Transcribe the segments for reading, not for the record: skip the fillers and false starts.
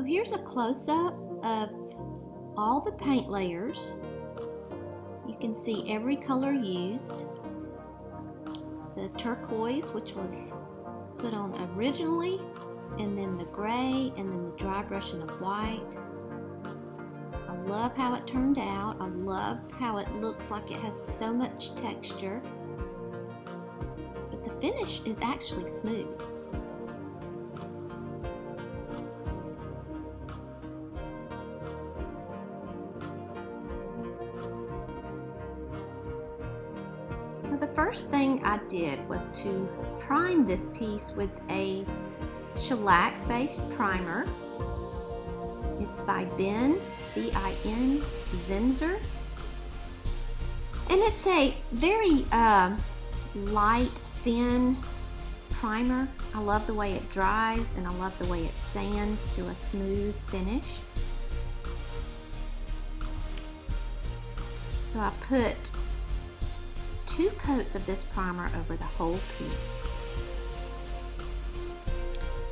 here's a close-up of all the paint layers. You can see every color used. The turquoise, which was put on originally, and then the gray, and then the dry brushing of white. I love how it turned out. I love how it looks like it has so much texture. But the finish is actually smooth. So the first thing I did was to prime this piece with a shellac-based primer. It's by Ben, B-I-N, Zinzer. And it's a very light, thin primer. I love the way it dries, and I love the way it sands to a smooth finish. So I put 2 coats of this primer over the whole piece.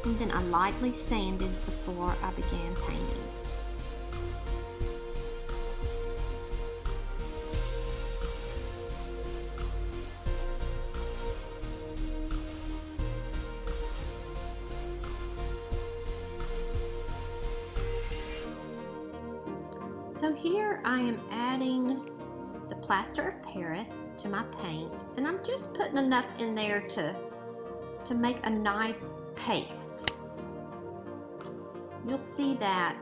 And then I lightly sanded before I began painting. So here I am adding the plaster of Paris to my paint, and I'm just putting enough in there to make a nice paste. You'll see that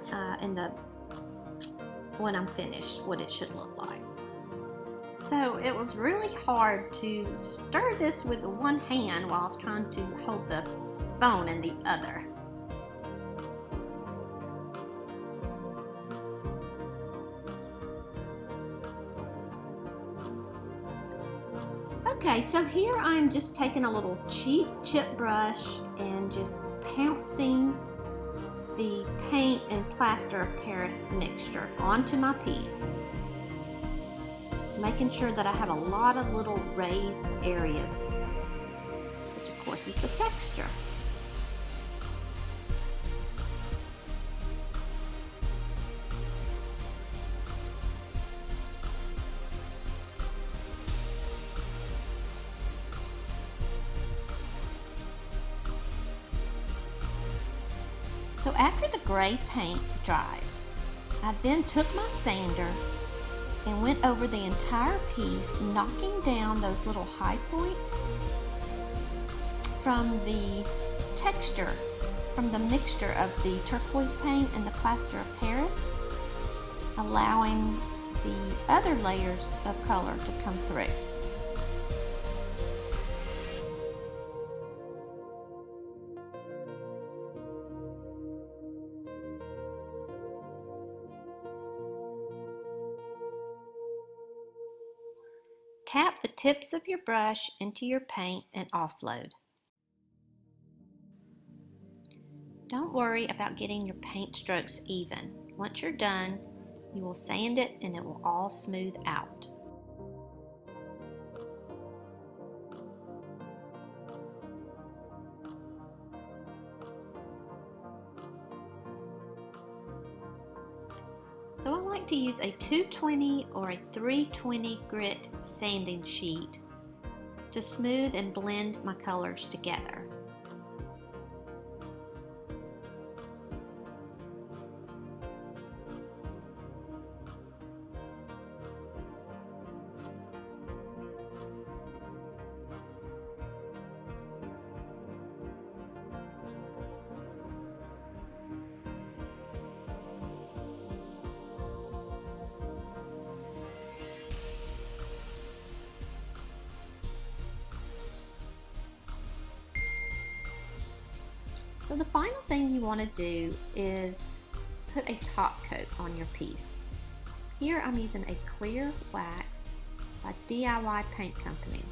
when I'm finished, what it should look like. So it was really hard to stir this with one hand while I was trying to hold the phone in the other. Okay, so here I'm just taking a little cheap chip brush and just pouncing the paint and plaster of Paris mixture onto my piece, making sure that I have a lot of little raised areas, which of course is the texture. So after the gray paint dried, I then took my sander and went over the entire piece, knocking down those little high points from the texture, from the mixture of the turquoise paint and the plaster of Paris, allowing the other layers of color to come through. Tap the tips of your brush into your paint and offload. Don't worry about getting your paint strokes even. Once you're done, you will sand it and it will all smooth out. So I like to use a 220 or a 320 grit sanding sheet to smooth and blend my colors together. So the final thing you want to do is put a top coat on your piece. Here I'm using a clear wax by DIY Paint Company.